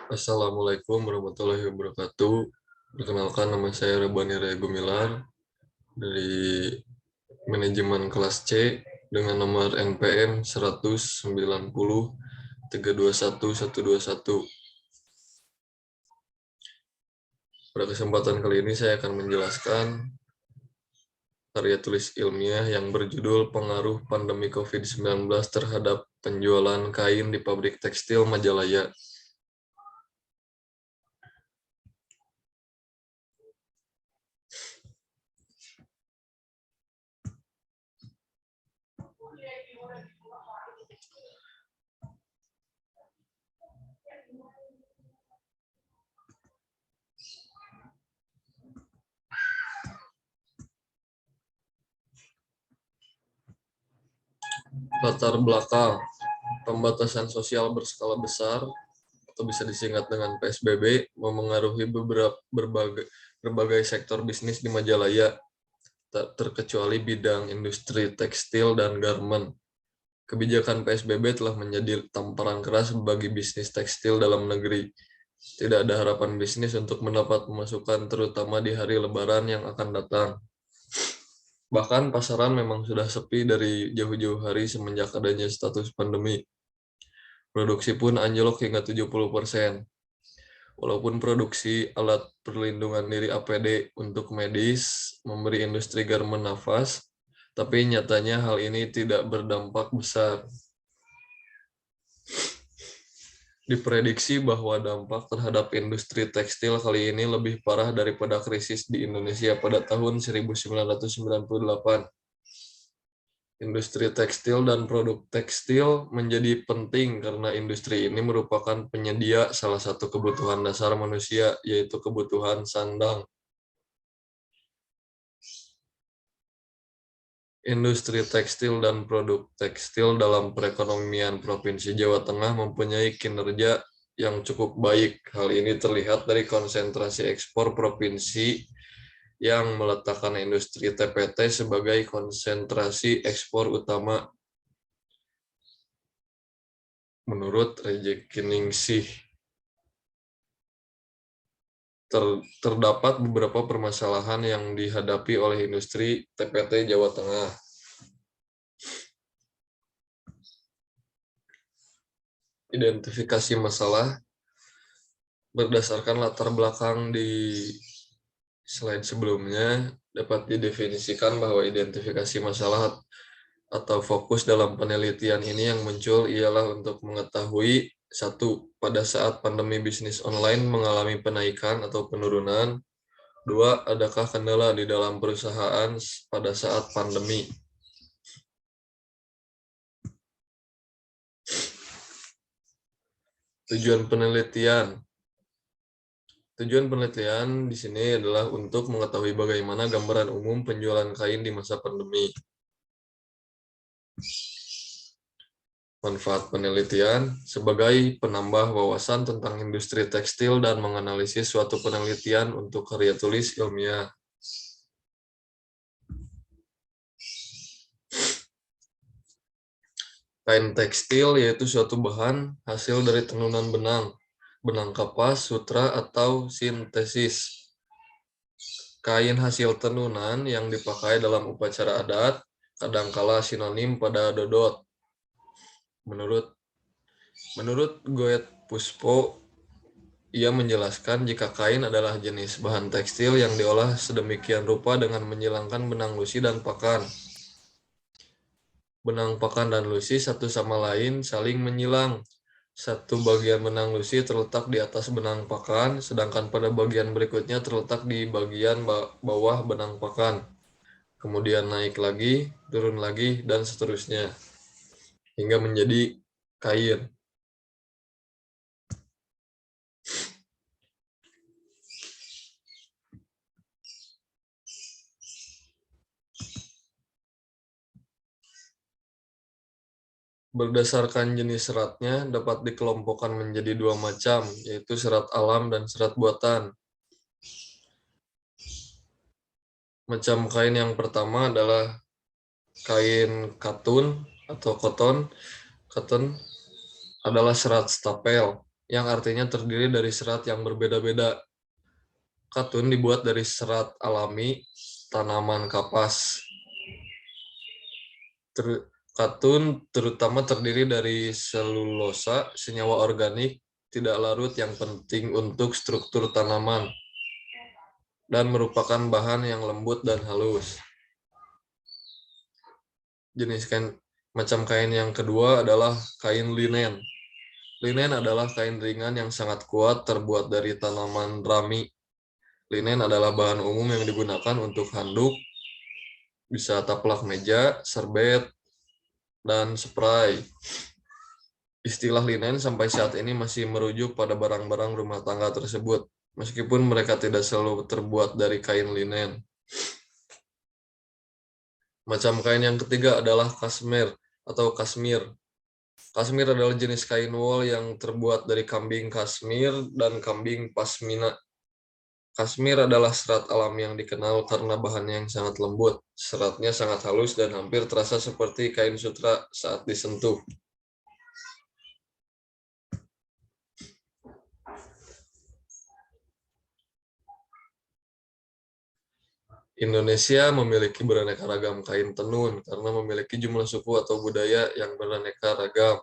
Assalamualaikum warahmatullahi wabarakatuh. Perkenalkan, nama saya Rebani Rea Gumilar dari manajemen kelas C dengan nomor NPM 190 321 121. Pada kesempatan kali ini saya akan menjelaskan karya tulis ilmiah yang berjudul Pengaruh Pandemi COVID-19 terhadap penjualan kain di pabrik tekstil Majalaya. Latar belakang: pembatasan sosial berskala besar atau bisa disingkat dengan PSBB memengaruhi berbagai sektor bisnis di Majalaya, tak terkecuali bidang industri tekstil dan garmen. Kebijakan PSBB telah menjadi tamparan keras bagi bisnis tekstil dalam negeri. Tidak ada harapan bisnis untuk mendapat pemasukan, terutama di hari Lebaran yang akan datang. Bahkan pasaran memang sudah sepi dari jauh-jauh hari semenjak adanya status pandemi. Produksi pun anjlok hingga 70%. Walaupun produksi alat perlindungan diri APD untuk medis memberi industri garmen nafas, tapi nyatanya hal ini tidak berdampak besar. Diprediksi bahwa dampak terhadap industri tekstil kali ini lebih parah daripada krisis di Indonesia pada tahun 1998. Industri tekstil dan produk tekstil menjadi penting karena industri ini merupakan penyedia salah satu kebutuhan dasar manusia, yaitu kebutuhan sandang. Industri tekstil dan produk tekstil dalam perekonomian Provinsi Jawa Tengah mempunyai kinerja yang cukup baik. Hal ini terlihat dari konsentrasi ekspor provinsi yang meletakkan industri TPT sebagai konsentrasi ekspor utama. Menurut Rejekiningsih, terdapat beberapa permasalahan yang dihadapi oleh industri TPT Jawa Tengah. Identifikasi masalah berdasarkan latar belakang di slide sebelumnya dapat didefinisikan bahwa identifikasi masalah atau fokus dalam penelitian ini yang muncul ialah untuk mengetahui: satu, pada saat pandemi bisnis online mengalami penaikan atau penurunan. Dua, adakah kendala di dalam perusahaan pada saat pandemi. Tujuan penelitian. Tujuan penelitian di sini adalah untuk mengetahui bagaimana gambaran umum penjualan kain di masa pandemi. Manfaat penelitian sebagai penambah wawasan tentang industri tekstil dan menganalisis suatu penelitian untuk karya tulis ilmiah. Kain tekstil yaitu suatu bahan hasil dari tenunan benang kapas, sutra, atau sintesis. Kain hasil tenunan yang dipakai dalam upacara adat kadangkala sinonim pada dodot. Menurut Goet Puspo, ia menjelaskan jika kain adalah jenis bahan tekstil yang diolah sedemikian rupa dengan menghilangkan benang lusi dan pakan. Benang pakan dan lusi satu sama lain saling menyilang. Satu bagian benang lusi terletak di atas benang pakan, sedangkan pada bagian berikutnya terletak di bagian bawah benang pakan. Kemudian naik lagi, turun lagi, dan seterusnya, hingga menjadi kain. Berdasarkan jenis seratnya dapat dikelompokkan menjadi dua macam, yaitu serat alam dan serat buatan. Macam kain yang pertama adalah kain katun atau cotton. Cotton adalah serat stapel. yang artinya terdiri dari serat yang berbeda-beda. Katun dibuat dari serat alami tanaman kapas. Katun terutama terdiri dari selulosa, senyawa organik tidak larut yang penting untuk struktur tanaman, dan merupakan bahan yang lembut dan halus. Jenis kain macam kain yang kedua adalah kain linen. Linen adalah kain ringan yang sangat kuat terbuat dari tanaman rami. Linen adalah bahan umum yang digunakan untuk handuk, bisa taplak meja, serbet, dan spray. Istilah linen sampai saat ini masih merujuk pada barang-barang rumah tangga tersebut, meskipun mereka tidak selalu terbuat dari kain linen. Macam kain yang ketiga adalah kasmir atau kasmir. Kasmir adalah jenis kain wol yang terbuat dari kambing kasmir dan kambing pasmina. Kasmir adalah serat alam yang dikenal karena bahannya yang sangat lembut. Seratnya sangat halus dan hampir terasa seperti kain sutra saat disentuh. Indonesia memiliki beraneka ragam kain tenun karena memiliki jumlah suku atau budaya yang beraneka ragam.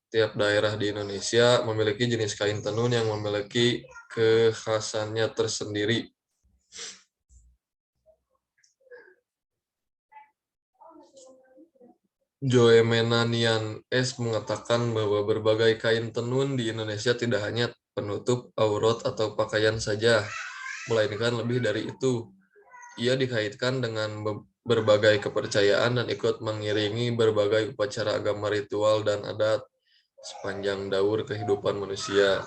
Tiap daerah di Indonesia memiliki jenis kain tenun yang memiliki kekhasannya tersendiri. Joemenanian S. mengatakan bahwa berbagai kain tenun di Indonesia tidak hanya penutup aurat atau pakaian saja, melainkan lebih dari itu. Ia dikaitkan dengan berbagai kepercayaan dan ikut mengiringi berbagai upacara agama, ritual, dan adat sepanjang daur kehidupan manusia,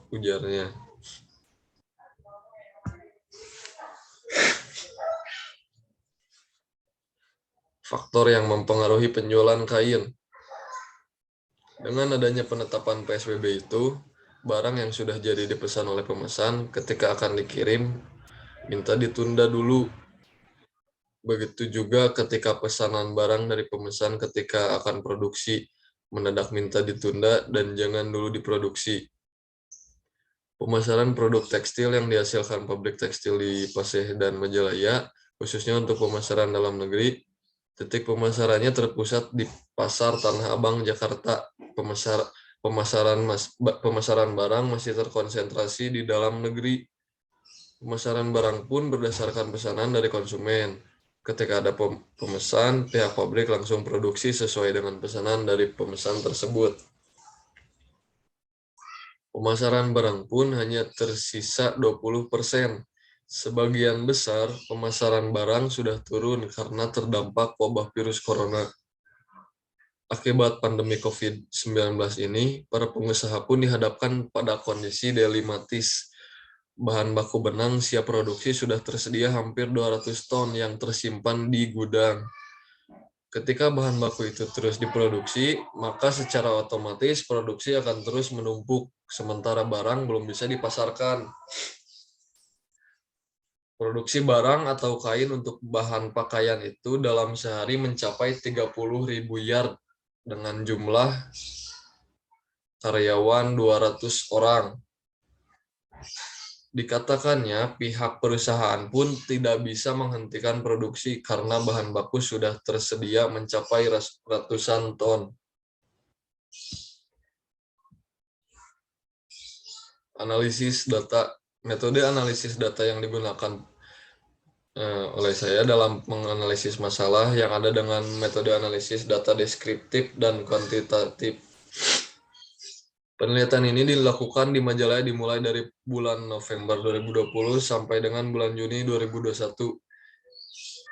ujarnya. Faktor yang mempengaruhi penjualan kain. Dengan adanya penetapan PSBB itu, barang yang sudah jadi dipesan oleh pemesan ketika akan dikirim minta ditunda dulu. Begitu juga ketika pesanan barang dari pemesan ketika akan produksi mendadak minta ditunda dan jangan dulu diproduksi. Pemasaran produk tekstil yang dihasilkan pabrik tekstil di Paseh dan Majalaya, khususnya untuk pemasaran dalam negeri, titik pemasarannya terpusat di Pasar Tanah Abang, Jakarta. Pemasaran barang masih terkonsentrasi di dalam negeri. Pemasaran barang pun berdasarkan pesanan dari konsumen. Ketika ada pemesan, pihak pabrik langsung produksi sesuai dengan pesanan dari pemesan tersebut. Pemasaran barang pun hanya tersisa 20%. Sebagian besar pemasaran barang sudah turun karena terdampak wabah virus corona. Akibat pandemi COVID-19 ini, para pengusaha pun dihadapkan pada kondisi dilematis. Bahan baku benang siap produksi sudah tersedia hampir 200 ton yang tersimpan di gudang. Ketika bahan baku itu terus diproduksi, maka secara otomatis produksi akan terus menumpuk, sementara barang belum bisa dipasarkan. Produksi barang atau kain untuk bahan pakaian itu dalam sehari mencapai 30.000 yard dengan jumlah karyawan 200 orang. Dikatakannya pihak perusahaan pun tidak bisa menghentikan produksi karena bahan baku sudah tersedia mencapai ratusan ton. Analisis data, metode analisis data yang digunakan oleh saya dalam menganalisis masalah yang ada dengan metode analisis data deskriptif dan kuantitatif. Penelitian ini dilakukan di Majalaya dimulai dari bulan November 2020 sampai dengan bulan Juni 2021.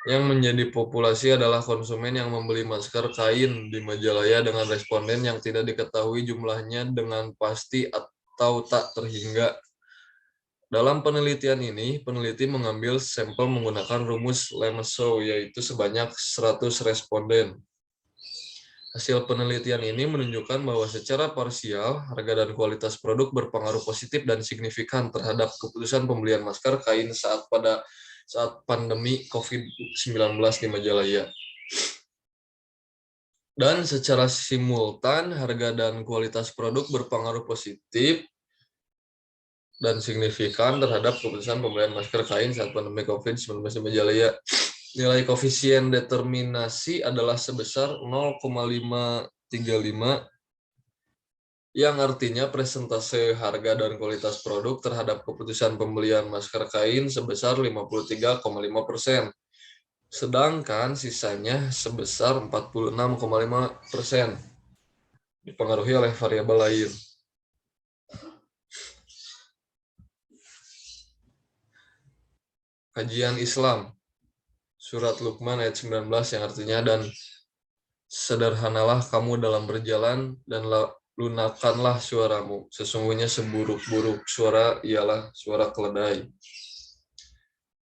Yang menjadi populasi adalah konsumen yang membeli masker kain di Majalaya dengan responden yang tidak diketahui jumlahnya dengan pasti atau tak terhingga. Dalam penelitian ini, peneliti mengambil sampel menggunakan rumus Lemesow, yaitu sebanyak 100 responden. Hasil penelitian ini menunjukkan bahwa secara parsial, harga dan kualitas produk berpengaruh positif dan signifikan terhadap keputusan pembelian masker kain saat pandemi COVID-19 di Majalaya. Dan secara simultan, harga dan kualitas produk berpengaruh positif dan signifikan terhadap keputusan pembelian masker kain saat pandemi COVID-19 di Majalaya. Nilai koefisien determinasi adalah sebesar 0,535, yang artinya presentase harga dan kualitas produk terhadap keputusan pembelian masker kain sebesar 53,5%. Sedangkan sisanya sebesar 46,5% dipengaruhi oleh variabel lain. Kajian Islam, Surat Luqman ayat 19 yang artinya, dan sederhanalah kamu dalam berjalan dan lunakanlah suaramu. Sesungguhnya seburuk-buruk suara ialah suara keledai.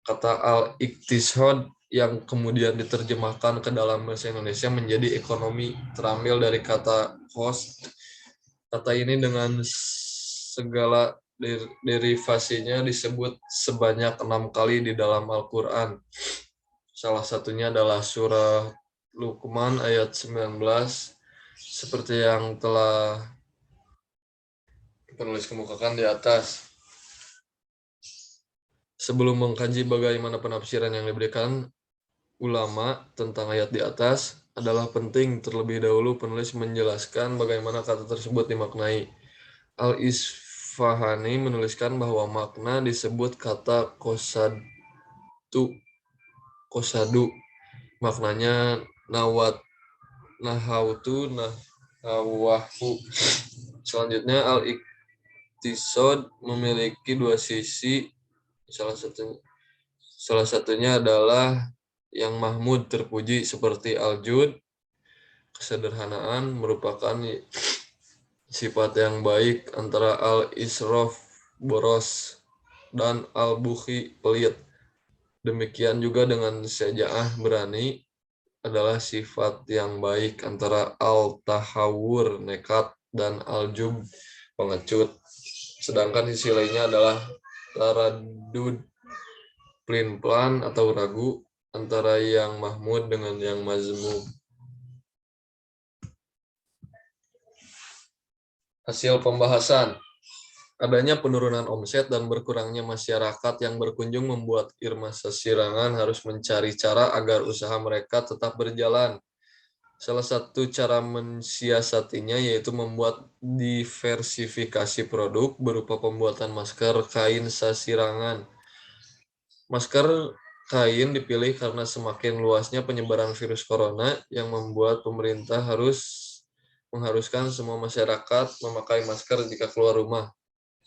Kata al-iqtisad yang kemudian diterjemahkan ke dalam bahasa Indonesia menjadi ekonomi terambil dari kata cost. Kata ini dengan segala derivasinya disebut sebanyak 6 kali di dalam Al-Quran. Salah satunya adalah surah Luqman ayat 19, seperti yang telah penulis kemukakan di atas. Sebelum mengkaji bagaimana penafsiran yang diberikan ulama tentang ayat di atas, adalah penting terlebih dahulu penulis menjelaskan bagaimana kata tersebut dimaknai. Al-Isfahani menuliskan bahwa makna disebut kata kosadu. Maknanya nahautu, nahawahu. Selanjutnya, al-iqtisad memiliki dua sisi. Salah satunya adalah yang mahmud, terpuji, seperti al-jud, kesederhanaan, merupakan sifat yang baik, antara al-israf, boros, dan al-bukhi, pelit. Demikian juga dengan syaja'ah, berani, adalah sifat yang baik, antara al-tahawur, nekat, dan al-jub, pengecut. Sedangkan sisi lainnya adalah taradud, pelin-pelan atau ragu, antara yang mahmud dengan yang mazmum. Hasil pembahasan. Adanya penurunan omset dan berkurangnya masyarakat yang berkunjung membuat Irma Sasirangan harus mencari cara agar usaha mereka tetap berjalan. Salah satu cara mensiasatinya yaitu membuat diversifikasi produk berupa pembuatan masker kain Sasirangan. Masker kain dipilih karena semakin luasnya penyebaran virus corona yang membuat pemerintah mengharuskan semua masyarakat memakai masker jika keluar rumah.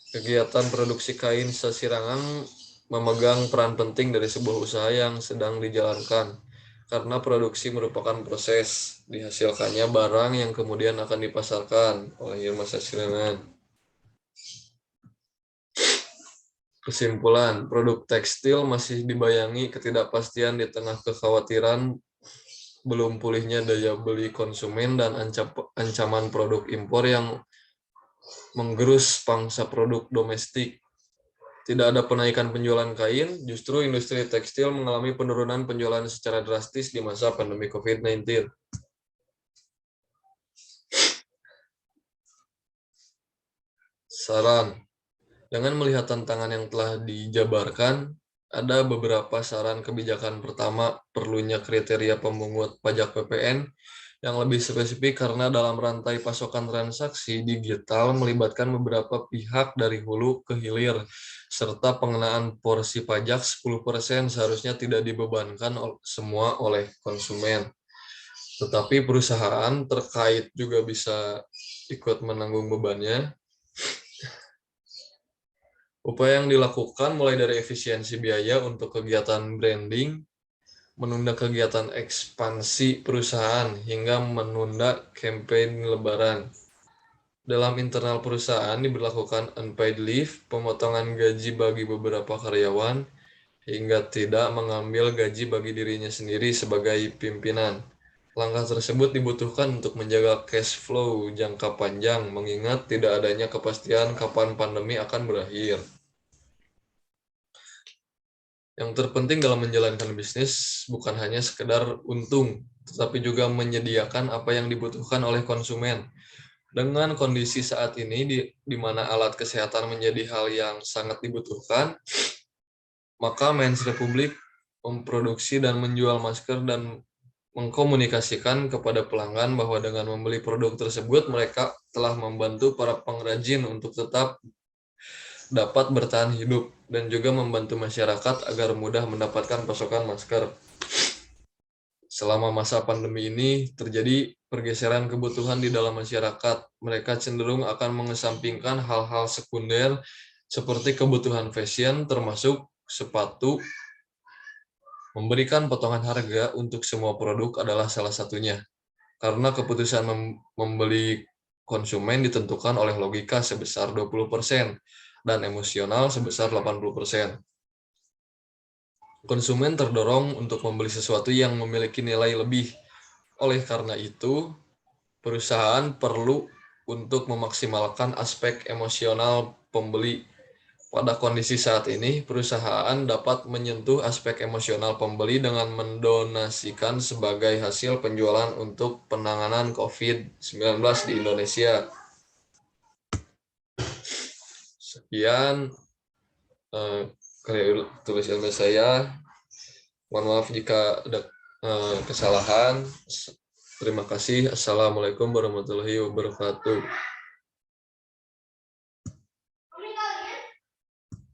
Kegiatan produksi kain Sasirangan memegang peran penting dari sebuah usaha yang sedang dijalankan, karena produksi merupakan proses dihasilkannya barang yang kemudian akan dipasarkan oleh Irma Sasirangan. Kesimpulan, produk tekstil masih dibayangi ketidakpastian di tengah kekhawatiran belum pulihnya daya beli konsumen dan ancaman produk impor yang menggerus pangsa produk domestik. Tidak ada penaikan penjualan kain, justru industri tekstil mengalami penurunan penjualan secara drastis di masa pandemi COVID-19. Saran. Dengan melihat tantangan yang telah dijabarkan, ada beberapa saran kebijakan. Pertama, perlunya kriteria pemungut pajak PPN yang lebih spesifik karena dalam rantai pasokan transaksi digital melibatkan beberapa pihak dari hulu ke hilir, serta pengenaan porsi pajak 10% seharusnya tidak dibebankan semua oleh konsumen. Tetapi perusahaan terkait juga bisa ikut menanggung bebannya. Upaya yang dilakukan mulai dari efisiensi biaya untuk kegiatan branding, menunda kegiatan ekspansi perusahaan, hingga menunda kampanye lebaran. Dalam internal perusahaan diberlakukan unpaid leave, pemotongan gaji bagi beberapa karyawan, hingga tidak mengambil gaji bagi dirinya sendiri sebagai pimpinan. Langkah tersebut dibutuhkan untuk menjaga cash flow jangka panjang, mengingat tidak adanya kepastian kapan pandemi akan berakhir. Yang terpenting dalam menjalankan bisnis bukan hanya sekedar untung, tetapi juga menyediakan apa yang dibutuhkan oleh konsumen. Dengan kondisi saat ini di mana alat kesehatan menjadi hal yang sangat dibutuhkan, maka Mens Republik memproduksi dan menjual masker dan mengkomunikasikan kepada pelanggan bahwa dengan membeli produk tersebut mereka telah membantu para pengrajin untuk tetap dapat bertahan hidup dan juga membantu masyarakat agar mudah mendapatkan pasokan masker. Selama masa pandemi ini terjadi pergeseran kebutuhan di dalam masyarakat. Mereka cenderung akan mengesampingkan hal-hal sekunder seperti kebutuhan fashion termasuk sepatu. Memberikan potongan harga untuk semua produk adalah salah satunya. Karena keputusan membeli konsumen ditentukan oleh logika sebesar 20% dan emosional sebesar 80%. Konsumen terdorong untuk membeli sesuatu yang memiliki nilai lebih. Oleh karena itu, perusahaan perlu untuk memaksimalkan aspek emosional pembeli. Pada kondisi saat ini, perusahaan dapat menyentuh aspek emosional pembeli dengan mendonasikan sebagai hasil penjualan untuk penanganan COVID-19 di Indonesia. Sekian karya tulis ilmu saya. Mohon maaf jika ada kesalahan. Terima kasih. Assalamualaikum warahmatullahi wabarakatuh.